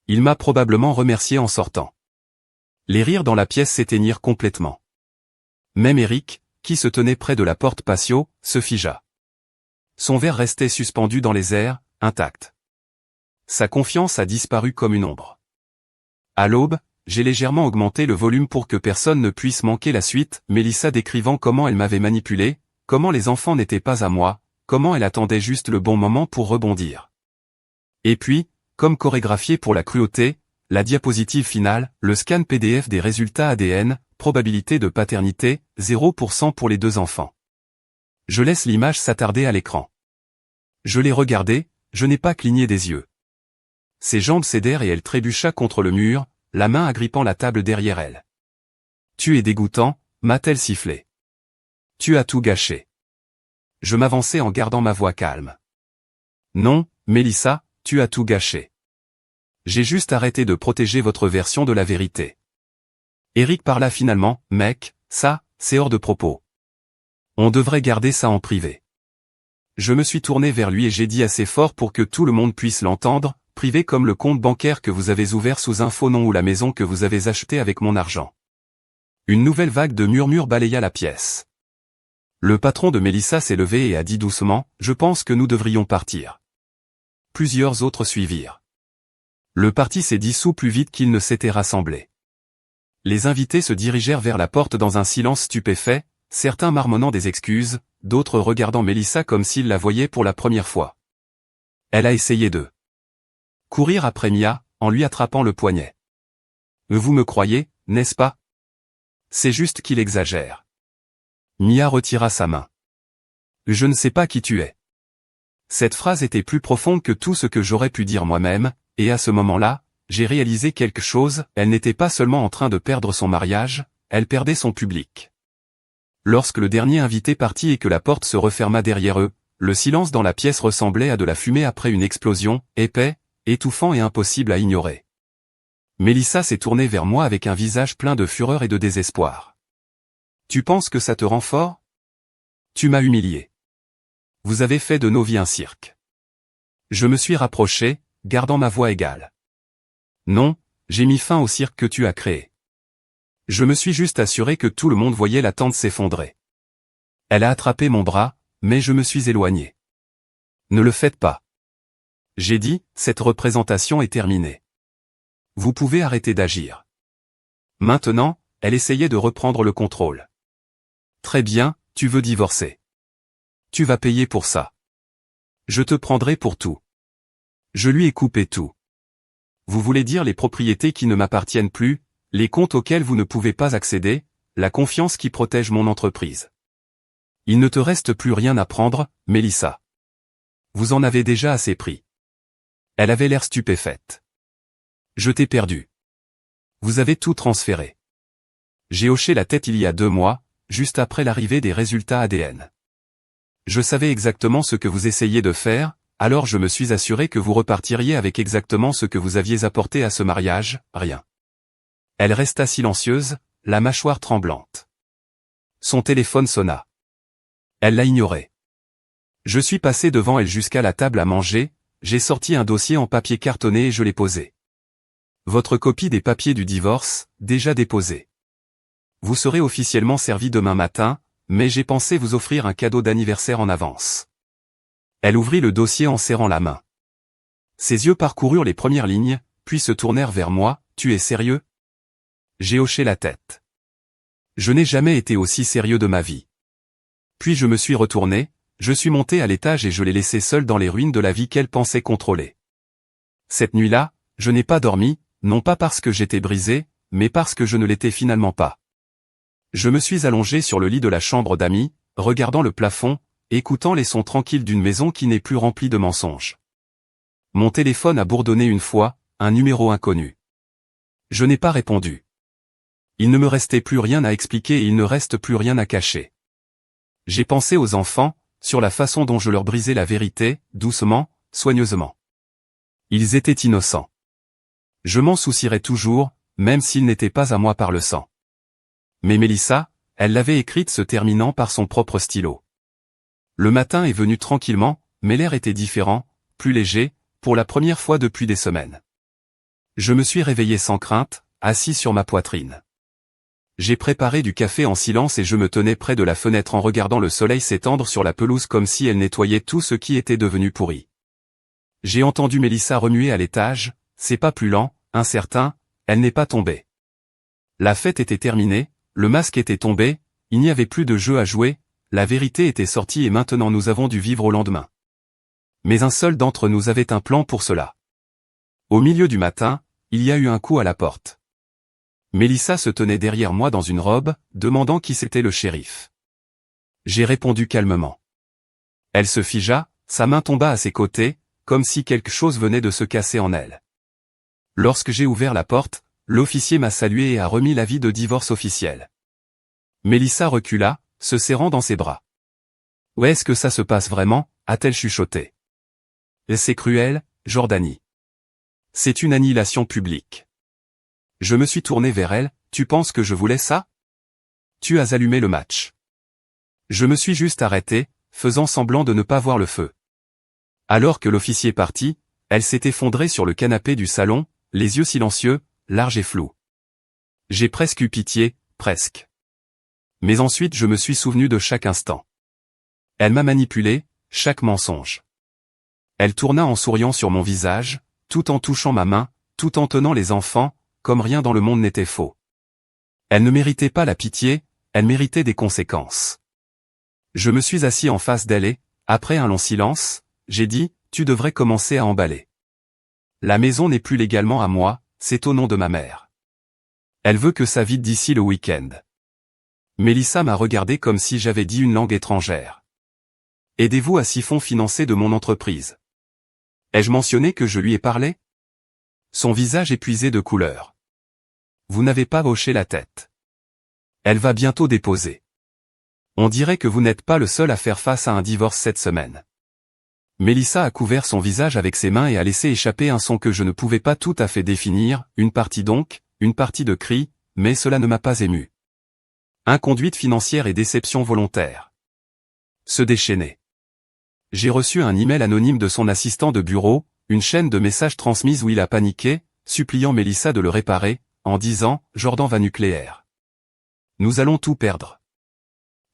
S1: Il m'a probablement remercié en sortant. Les rires dans la pièce s'éteignirent complètement. Même Eric, qui se tenait près de la porte patio, se figea. Son verre restait suspendu dans les airs, intact. Sa confiance a disparu comme une ombre. À l'aube, j'ai légèrement augmenté le volume pour que personne ne puisse manquer la suite, Mélissa décrivant comment elle m'avait manipulé, comment les enfants n'étaient pas à moi, comment elle attendait juste le bon moment pour rebondir. Et puis, comme chorégraphié pour la cruauté, la diapositive finale, le scan PDF des résultats ADN, probabilité de paternité, 0% pour les deux enfants. Je laisse l'image s'attarder à l'écran. Je l'ai regardée, je n'ai pas cligné des yeux. Ses jambes cédèrent et elle trébucha contre le mur, la main agrippant la table derrière elle. Tu es dégoûtant, m'a-t-elle sifflé. Tu as tout gâché. Je m'avançai en gardant ma voix calme. Non, Mélissa, tu as tout gâché. J'ai juste arrêté de protéger votre version de la vérité. Eric parla finalement, mec, ça, c'est hors de propos. On devrait garder ça en privé. Je me suis tourné vers lui et j'ai dit assez fort pour que tout le monde puisse l'entendre, privé comme le compte bancaire que vous avez ouvert sous un faux nom ou la maison que vous avez achetée avec mon argent. Une nouvelle vague de murmures balaya la pièce. Le patron de Mélissa s'est levé et a dit doucement, je pense que nous devrions partir. Plusieurs autres suivirent. Le parti s'est dissous plus vite qu'il ne s'était rassemblé. Les invités se dirigèrent vers la porte dans un silence stupéfait, certains marmonnant des excuses, d'autres regardant Mélissa comme s'ils la voyaient pour la première fois. Elle a essayé de courir après Mia, en lui attrapant le poignet. Vous me croyez, n'est-ce pas? C'est juste qu'il exagère. Mia retira sa main. Je ne sais pas qui tu es. Cette phrase était plus profonde que tout ce que j'aurais pu dire moi-même, et à ce moment-là, j'ai réalisé quelque chose, elle n'était pas seulement en train de perdre son mariage, elle perdait son public. Lorsque le dernier invité partit et que la porte se referma derrière eux, le silence dans la pièce ressemblait à de la fumée après une explosion, épais, étouffant et impossible à ignorer. Mélissa s'est tournée vers moi avec un visage plein de fureur et de désespoir. Tu penses que ça te rend fort? Tu m'as humilié. Vous avez fait de nos vies un cirque. Je me suis rapproché, gardant ma voix égale. Non, j'ai mis fin au cirque que tu as créé. Je me suis juste assuré que tout le monde voyait la tente s'effondrer. Elle a attrapé mon bras, mais je me suis éloigné. Ne le faites pas. J'ai dit, cette représentation est terminée. Vous pouvez arrêter d'agir. Maintenant, elle essayait de reprendre le contrôle. Très bien, tu veux divorcer. Tu vas payer pour ça. Je te prendrai pour tout. Je lui ai coupé tout. Vous voulez dire les propriétés qui ne m'appartiennent plus, les comptes auxquels vous ne pouvez pas accéder, la confiance qui protège mon entreprise. Il ne te reste plus rien à prendre, Mélissa. Vous en avez déjà assez pris. Elle avait l'air stupéfaite. Je t'ai perdu. Vous avez tout transféré. J'ai hoché la tête il y a 2 mois, juste après l'arrivée des résultats ADN. Je savais exactement ce que vous essayiez de faire, alors je me suis assuré que vous repartiriez avec exactement ce que vous aviez apporté à ce mariage, rien. Elle resta silencieuse, la mâchoire tremblante. Son téléphone sonna. Elle l'a ignoré. Je suis passé devant elle jusqu'à la table à manger, j'ai sorti un dossier en papier cartonné et je l'ai posé. Votre copie des papiers du divorce, déjà déposée. Vous serez officiellement servi demain matin, mais j'ai pensé vous offrir un cadeau d'anniversaire en avance. Elle ouvrit le dossier en serrant la main. Ses yeux parcoururent les premières lignes, puis se tournèrent vers moi. Tu es sérieux? J'ai hoché la tête. Je n'ai jamais été aussi sérieux de ma vie. Puis je me suis retourné, je suis monté à l'étage et je l'ai laissée seule dans les ruines de la vie qu'elle pensait contrôler. Cette nuit-là, je n'ai pas dormi, non pas parce que j'étais brisé, mais parce que je ne l'étais finalement pas. Je me suis allongé sur le lit de la chambre d'amis, regardant le plafond, écoutant les sons tranquilles d'une maison qui n'est plus remplie de mensonges. Mon téléphone a bourdonné une fois, un numéro inconnu. Je n'ai pas répondu. Il ne me restait plus rien à expliquer et il ne reste plus rien à cacher. J'ai pensé aux enfants, sur la façon dont je leur brisais la vérité, doucement, soigneusement. Ils étaient innocents. Je m'en soucierais toujours, même s'ils n'étaient pas à moi par le sang. Mais Mélissa, elle l'avait écrite se terminant par son propre stylo. Le matin est venu tranquillement, mais l'air était différent, plus léger, pour la première fois depuis des semaines. Je me suis réveillé sans crainte, assis sur ma poitrine. J'ai préparé du café en silence et je me tenais près de la fenêtre en regardant le soleil s'étendre sur la pelouse comme si elle nettoyait tout ce qui était devenu pourri. J'ai entendu Mélissa remuer à l'étage, c'est pas plus lent, incertain, elle n'est pas tombée. La fête était terminée, le masque était tombé, il n'y avait plus de jeu à jouer, la vérité était sortie et maintenant nous avons dû vivre au lendemain. Mais un seul d'entre nous avait un plan pour cela. Au milieu du matin, il y a eu un coup à la porte. Mélissa se tenait derrière moi dans une robe, demandant qui c'était le shérif. J'ai répondu calmement. Elle se figea, sa main tomba à ses côtés, comme si quelque chose venait de se casser en elle. Lorsque j'ai ouvert la porte, l'officier m'a salué et a remis l'avis de divorce officiel. Mélissa recula, se serrant dans ses bras. « Où est-ce que ça se passe vraiment ?» a-t-elle chuchoté. « C'est cruel, Jordanie. C'est une annihilation publique. » Je me suis tourné vers elle, « Tu penses que je voulais ça ? Tu as allumé le match. » Je me suis juste arrêté, faisant semblant de ne pas voir le feu. Alors que l'officier partit, elle s'est effondrée sur le canapé du salon, les yeux silencieux, larges et flous. J'ai presque eu pitié, presque. Mais ensuite je me suis souvenu de chaque instant. Elle m'a manipulé, chaque mensonge. Elle tourna en souriant sur mon visage, tout en touchant ma main, tout en tenant les enfants, comme rien dans le monde n'était faux. Elle ne méritait pas la pitié, elle méritait des conséquences. Je me suis assis en face d'elle et, après un long silence, j'ai dit, tu devrais commencer à emballer. La maison n'est plus légalement à moi, c'est au nom de ma mère. Elle veut que ça vide d'ici le week-end. Mélissa m'a regardé comme si j'avais dit une langue étrangère. Aidez-vous à siphon financer de mon entreprise. Ai-je mentionné que je lui ai parlé? Son visage épuisé de couleur. Vous n'avez pas hoché la tête. Elle va bientôt déposer. On dirait que vous n'êtes pas le seul à faire face à un divorce cette semaine. Mélissa a couvert son visage avec ses mains et a laissé échapper un son que je ne pouvais pas tout à fait définir, une partie donc, une partie de cri, mais cela ne m'a pas ému. Inconduite financière et déception volontaire. Se déchaîner. J'ai reçu un email anonyme de son assistant de bureau, une chaîne de messages transmise où il a paniqué, suppliant Mélissa de le réparer, en disant « Jordan va nucléaire. Nous allons tout perdre. »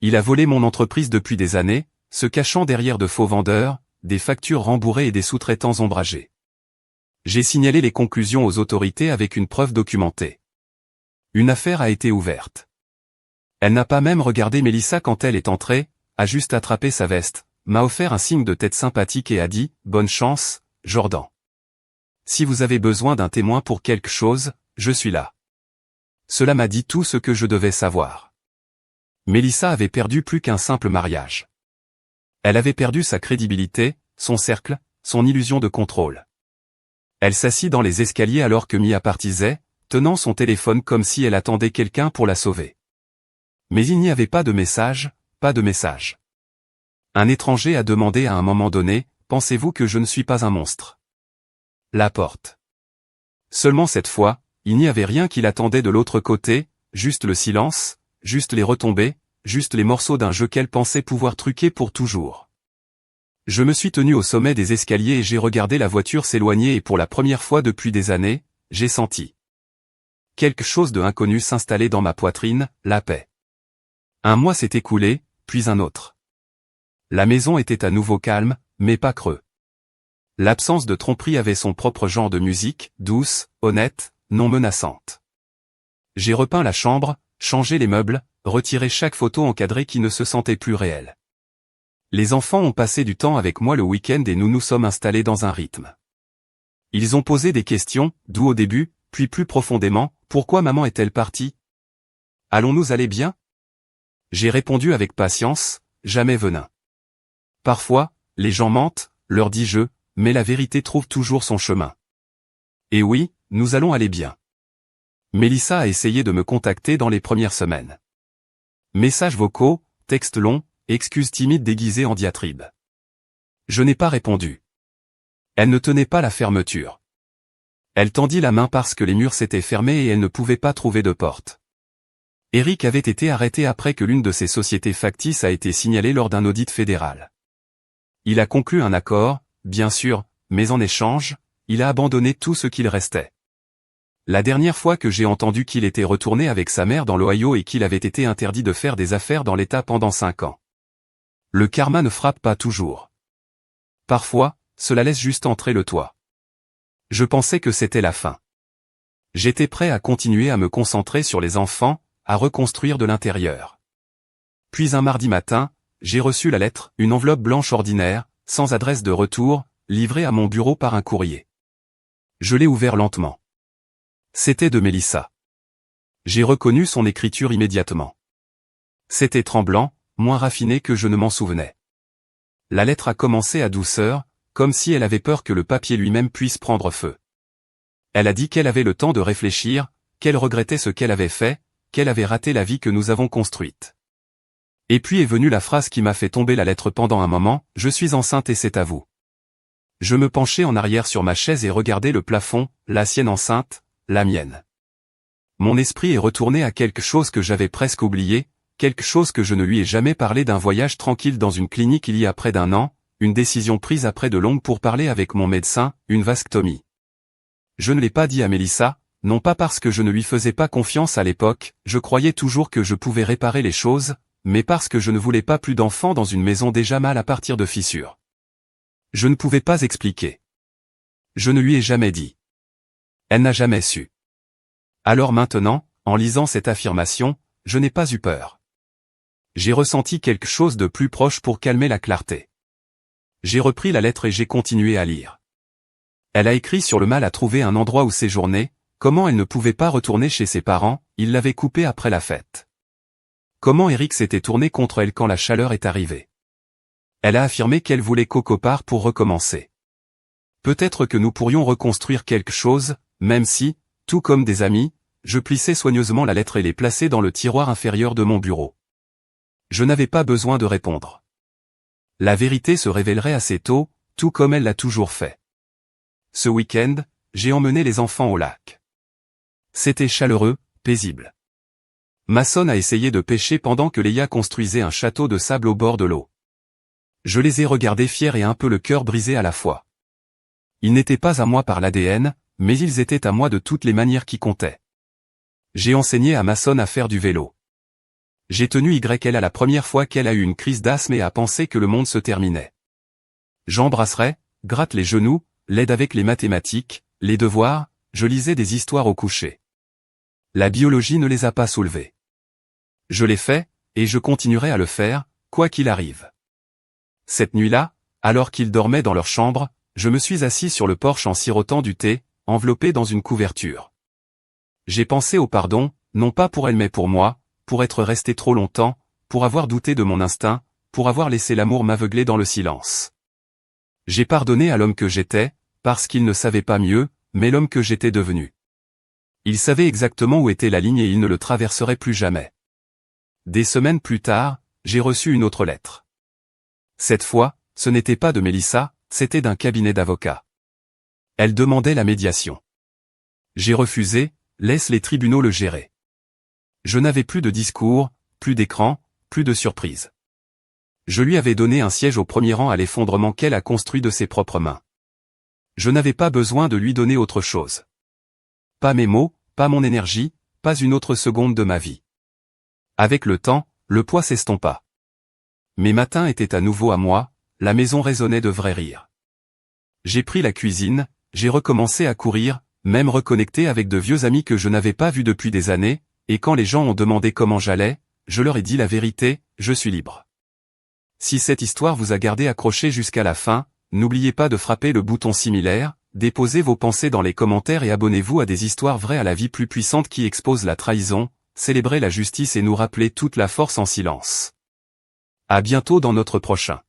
S1: Il a volé mon entreprise depuis des années, se cachant derrière de faux vendeurs, des factures rembourrées et des sous-traitants ombragés. J'ai signalé les conclusions aux autorités avec une preuve documentée. Une affaire a été ouverte. Elle n'a pas même regardé Mélissa quand elle est entrée, a juste attrapé sa veste, m'a offert un signe de tête sympathique et a dit « Bonne chance, Jordan. Si vous avez besoin d'un témoin pour quelque chose, je suis là. » Cela m'a dit tout ce que je devais savoir. Mélissa avait perdu plus qu'un simple mariage. Elle avait perdu sa crédibilité, son cercle, son illusion de contrôle. Elle s'assit dans les escaliers alors que Mia partisait, tenant son téléphone comme si elle attendait quelqu'un pour la sauver. Mais il n'y avait pas de message, pas de message. Un étranger a demandé à un moment donné, pensez-vous que je ne suis pas un monstre? La porte. Seulement cette fois, il n'y avait rien qui l'attendait de l'autre côté, juste le silence, juste les retombées, juste les morceaux d'un jeu qu'elle pensait pouvoir truquer pour toujours. Je me suis tenu au sommet des escaliers et j'ai regardé la voiture s'éloigner et pour la première fois depuis des années, j'ai senti quelque chose de inconnu s'installer dans ma poitrine, la paix. Un mois s'est écoulé, puis un autre. La maison était à nouveau calme, mais pas creux. L'absence de tromperie avait son propre genre de musique, douce, honnête, non menaçante. J'ai repeint la chambre, changé les meubles, retiré chaque photo encadrée qui ne se sentait plus réelle. Les enfants ont passé du temps avec moi le week-end et nous nous sommes installés dans un rythme. Ils ont posé des questions, d'où au début, puis plus profondément, pourquoi maman est-elle partie? Allons-nous aller bien? J'ai répondu avec patience, jamais venin. Parfois, les gens mentent, leur dis-je, mais la vérité trouve toujours son chemin. Et oui, nous allons aller bien. Mélissa a essayé de me contacter dans les premières semaines. Messages vocaux, textes longs, excuses timides déguisées en diatribes. Je n'ai pas répondu. Elle ne tenait pas la fermeture. Elle tendit la main parce que les murs s'étaient fermés et elle ne pouvait pas trouver de porte. Eric avait été arrêté après que l'une de ses sociétés factices a été signalée lors d'un audit fédéral. Il a conclu un accord, bien sûr, mais en échange, il a abandonné tout ce qu'il restait. La dernière fois que j'ai entendu qu'il était retourné avec sa mère dans l'Ohio et qu'il avait été interdit de faire des affaires dans l'État pendant 5 ans. Le karma ne frappe pas toujours. Parfois, cela laisse juste entrer le toit. Je pensais que c'était la fin. J'étais prêt à continuer à me concentrer sur les enfants, à reconstruire de l'intérieur. Puis un mardi matin, j'ai reçu la lettre, une enveloppe blanche ordinaire, sans adresse de retour, livrée à mon bureau par un courrier. Je l'ai ouvert lentement. C'était de Mélissa. J'ai reconnu son écriture immédiatement. C'était tremblant, moins raffiné que je ne m'en souvenais. La lettre a commencé à douceur, comme si elle avait peur que le papier lui-même puisse prendre feu. Elle a dit qu'elle avait le temps de réfléchir, qu'elle regrettait ce qu'elle avait fait, qu'elle avait raté la vie que nous avons construite. Et puis est venue la phrase qui m'a fait tomber la lettre pendant un moment, « Je suis enceinte et c'est à vous ». Je me penchai en arrière sur ma chaise et regardai le plafond, la sienne enceinte, la mienne. Mon esprit est retourné à quelque chose que j'avais presque oublié, quelque chose que je ne lui ai jamais parlé d'un voyage tranquille dans une clinique il y a près d'1 an, une décision prise après de longues pourparlers avec mon médecin, une vasectomie. Je ne l'ai pas dit à Mélissa, non pas parce que je ne lui faisais pas confiance à l'époque, je croyais toujours que je pouvais réparer les choses, mais parce que je ne voulais pas plus d'enfants dans une maison déjà mal à partir de fissures. Je ne pouvais pas expliquer. Je ne lui ai jamais dit. Elle n'a jamais su. Alors maintenant, en lisant cette affirmation, je n'ai pas eu peur. J'ai ressenti quelque chose de plus proche pour calmer la clarté. J'ai repris la lettre et j'ai continué à lire. Elle a écrit sur le mal à trouver un endroit où séjourner, comment elle ne pouvait pas retourner chez ses parents, ils l'avaient coupée après la fête. Comment Eric s'était tourné contre elle quand la chaleur est arrivée. Elle a affirmé qu'elle voulait Coco part pour recommencer. Peut-être que nous pourrions reconstruire quelque chose, même si, tout comme des amis, je plissais soigneusement la lettre et les plaçais dans le tiroir inférieur de mon bureau. Je n'avais pas besoin de répondre. La vérité se révélerait assez tôt, tout comme elle l'a toujours fait. Ce week-end, j'ai emmené les enfants au lac. C'était chaleureux, paisible. Mason a essayé de pêcher pendant que Léa construisait un château de sable au bord de l'eau. Je les ai regardés fiers et un peu le cœur brisé à la fois. Ils n'étaient pas à moi par l'ADN, mais ils étaient à moi de toutes les manières qui comptaient. J'ai enseigné à Mason à faire du vélo. J'ai tenu YL à la première fois qu'elle a eu une crise d'asthme et a pensé que le monde se terminait. J'embrasserai, gratte les genoux, l'aide avec les mathématiques, les devoirs, je lisais des histoires au coucher. La biologie ne les a pas soulevés. Je l'ai fait, et je continuerai à le faire, quoi qu'il arrive. Cette nuit-là, alors qu'ils dormaient dans leur chambre, je me suis assis sur le porche en sirotant du thé, enveloppé dans une couverture. J'ai pensé au pardon, non pas pour elle mais pour moi, pour être resté trop longtemps, pour avoir douté de mon instinct, pour avoir laissé l'amour m'aveugler dans le silence. J'ai pardonné à l'homme que j'étais, parce qu'il ne savait pas mieux, mais l'homme que j'étais devenu. Il savait exactement où était la ligne et il ne le traverserait plus jamais. Des semaines plus tard, j'ai reçu une autre lettre. Cette fois, ce n'était pas de Mélissa, c'était d'un cabinet d'avocats. Elle demandait la médiation. J'ai refusé, laisse les tribunaux le gérer. Je n'avais plus de discours, plus d'écran, plus de surprise. Je lui avais donné un siège au premier rang à l'effondrement qu'elle a construit de ses propres mains. Je n'avais pas besoin de lui donner autre chose. Pas mes mots, pas mon énergie, pas une autre seconde de ma vie. Avec le temps, le poids s'estompa. Mes matins étaient à nouveau à moi, la maison résonnait de vrais rires. J'ai pris la cuisine, j'ai recommencé à courir, même reconnecté avec de vieux amis que je n'avais pas vus depuis des années, et quand les gens ont demandé comment j'allais, je leur ai dit la vérité, je suis libre. Si cette histoire vous a gardé accroché jusqu'à la fin, n'oubliez pas de frapper le bouton similaire, déposez vos pensées dans les commentaires et abonnez-vous à des histoires vraies à la vie plus puissante qui exposent la trahison, célébrer la justice et nous rappeler toute la force en silence. À bientôt dans notre prochain.